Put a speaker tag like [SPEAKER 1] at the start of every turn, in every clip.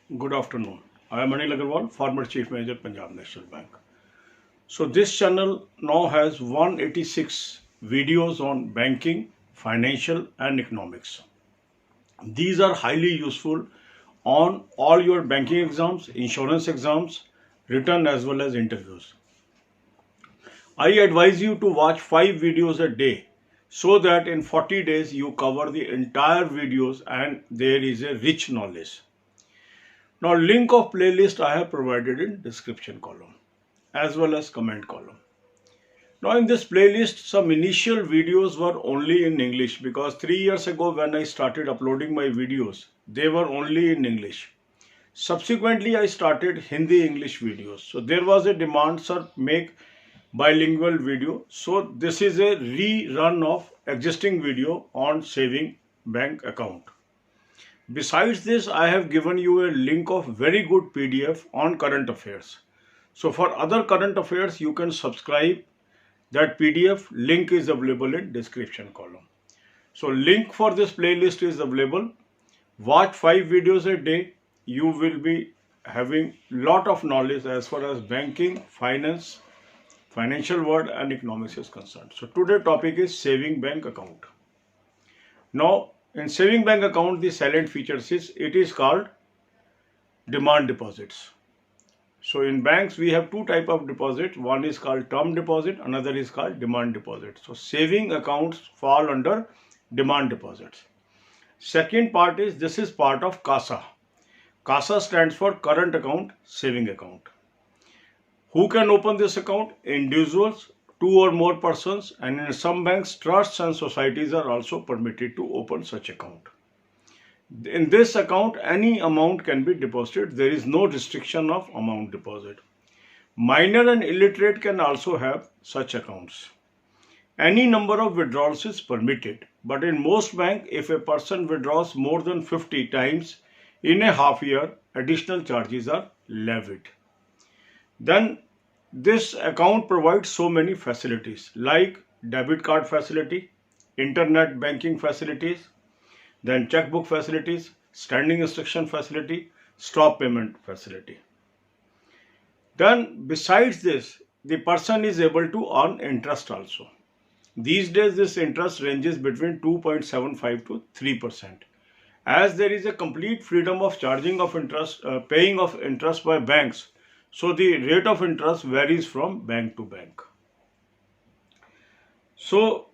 [SPEAKER 1] Good afternoon. I am Anil Agarwal, former Chief Manager, Punjab National Bank. So this channel now has 186 videos on banking, financial and economics. These are highly useful on all your banking exams, insurance exams, written as well as interviews. I advise you to watch 5 videos a day so that in 40 days you cover the entire videos and there is a rich knowledge. Now link of playlist I have provided in description column as well as comment column. Now in this playlist some initial videos were only in English because 3 years ago when I started uploading my videos they were only in English. Subsequently I started Hindi English videos. So there was a demand, sir, make bilingual video. So this is a rerun of existing video on saving bank account. Besides this, I have given you a link of very good PDF on current affairs. So for other current affairs, you can subscribe that PDF. Link is available in description column. So link for this playlist is available. Watch 5 videos a day. You will be having lot of knowledge as far as banking, finance, financial world and economics is concerned. So today topic is saving bank account. Now in saving bank account, the silent features is it is called demand deposits. So in banks we have two type of deposits. One is called term deposit, another is called demand deposit. So saving accounts fall under demand deposits. Second part is this is part of CASA. CASA stands for current account, saving account. Who can open this account? Individuals, 2 or more persons, and in some banks, trusts and societies are also permitted to open such account. In this account, any amount can be deposited. There is no restriction of amount deposit. Minor and illiterate can also have such accounts. Any number of withdrawals is permitted, but in most banks, if a person withdraws more than 50 times in a half year, additional charges are levied. Then this account provides so many facilities like debit card facility, internet banking facilities, then checkbook facilities, standing instruction facility, stop payment facility. Then besides this, the person is able to earn interest also. These days this interest ranges between 2.75 to 3%. As there is a complete freedom of charging of interest, paying of interest by banks, so the rate of interest varies from bank to bank. So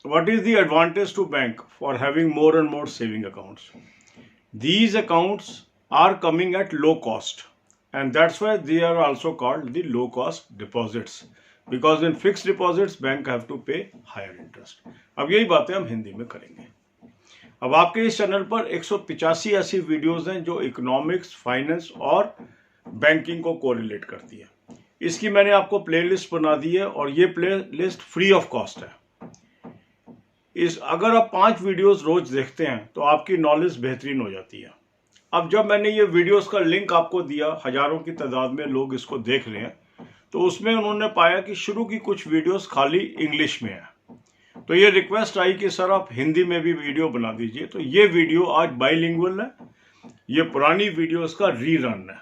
[SPEAKER 1] what is the advantage to bank for having more and more saving accounts? These accounts are coming at low cost and that's why they are also called the low cost deposits, because in fixed deposits bank have to pay higher interest. अब यही बातें हम हिंदी में करेंगे. अब आपके इस channel पर 185 ऐसी वीडियोस हैं जो इकोनॉमिक्स, फाइनेंस और बैंकिंग को कोरिलेट करती है. इसकी मैंने आपको प्लेलिस्ट बना दी है और ये प्लेलिस्ट फ्री ऑफ कॉस्ट है. अगर आप 5 वीडियोस रोज देखते हैं तो आपकी नॉलेज बेहतरीन हो जाती है. अब जब मैंने ये वीडियोस का लिंक आपको दिया, हजारों की तादाद में लोग इसको देख रहे हैं, तो उसमें उन्होंने पाया कि शुरू की कुछ वीडियोस खाली इंग्लिश में है. तो ये रिक्वेस्ट आई कि सर आप हिंदी में भी वीडियो बना दीजिए. तो ये वीडियो आज बाइलिंगुअल है, ये पुरानी वीडियोस का रीरन है.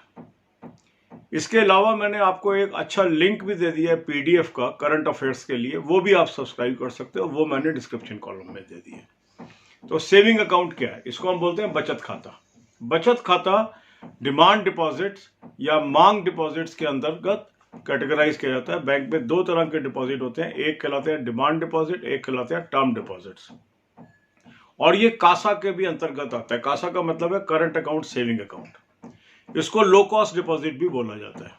[SPEAKER 1] इसके अलावा मैंने आपको एक अच्छा लिंक भी दे दिया है PDF का करंट अफेयर्स के लिए, वो भी आप सब्सक्राइब कर सकते हो, वो मैंने डिस्क्रिप्शन कॉलम में दे दिया. तो सेविंग अकाउंट क्या है? इसको हम बोलते हैं बचत खाता. बचत खाता डिमांड डिपॉजिट्स या मांग डिपॉजिट्स के अंतर्गत कैटेगराइज किया जाता है. बैंक में 2 तरह के डिपॉजिट होते हैं, एक कहलाते हैं डिमांड डिपॉजिट, एक कहलाते हैं टर्म डिपॉजिट्स. और ये कासा के भी अंतर्गत आता है. कासा का मतलब है करंट अकाउंट सेविंग अकाउंट. इसको लो कॉस्ट डिपॉजिट भी बोला जाता है.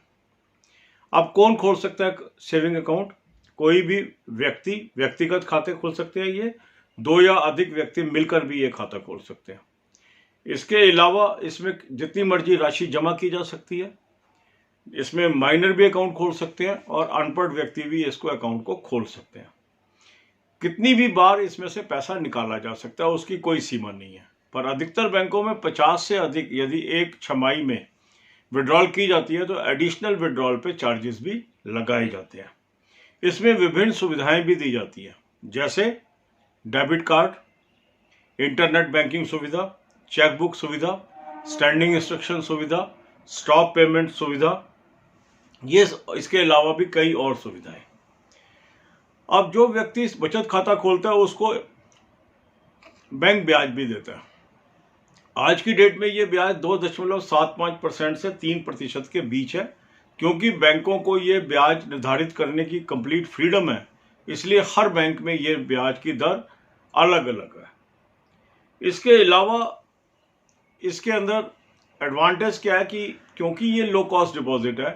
[SPEAKER 1] अब कौन खोल सकता है सेविंग अकाउंट? कोई भी व्यक्ति व्यक्तिगत खाते खोल सकते हैं. ये 2 या अधिक व्यक्ति मिलकर भी ये खाता खोल सकते हैं. इसके अलावा इसमें जितनी मर्जी राशि जमा की जा सकती है. इसमें माइनर भी अकाउंट खोल सकते हैं और अनपढ़ व्यक्ति भी इसको अकाउंट को खोल सकते हैं. कितनी भी बार इसमें से पैसा निकाला जा सकता है, उसकी कोई सीमा नहीं है. पर अधिकतर बैंकों में 50 से अधिक यदि एक छमाही में विड्रॉल की जाती है तो एडिशनल विड्रॉल पे चार्जेस भी लगाए जाते हैं. इसमें विभिन्न सुविधाएं भी दी जाती हैं, जैसे डेबिट कार्ड, इंटरनेट बैंकिंग सुविधा, चेकबुक सुविधा, स्टैंडिंग इंस्ट्रक्शन सुविधा, स्टॉप पेमेंट सुविधा, ये इसके अलावा भी कई और सुविधाएं। अब जो व्यक्ति बचत खाता खोलता है उसको बैंक ब्याज भी देता है। आज की डेट में ये ब्याज 2.75% से 3% के बीच है, क्योंकि बैंकों को ये ब्याज निर्धारित करने की कंप्लीट फ्रीडम है, इसलिए हर बैंक में ये ब्याज की दर अलग अलग है। इसके अलावा इसके अंदर एडवांटेज क्या है कि क्योंकि ये लो कॉस्ट डिपॉजिट है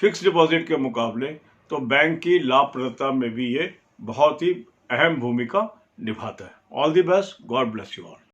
[SPEAKER 1] फिक्स डिपॉजिट के मुकाबले, तो बैंक की लाभप्रदता में भी ये बहुत ही अहम भूमिका निभाता है। All the best, God bless you all.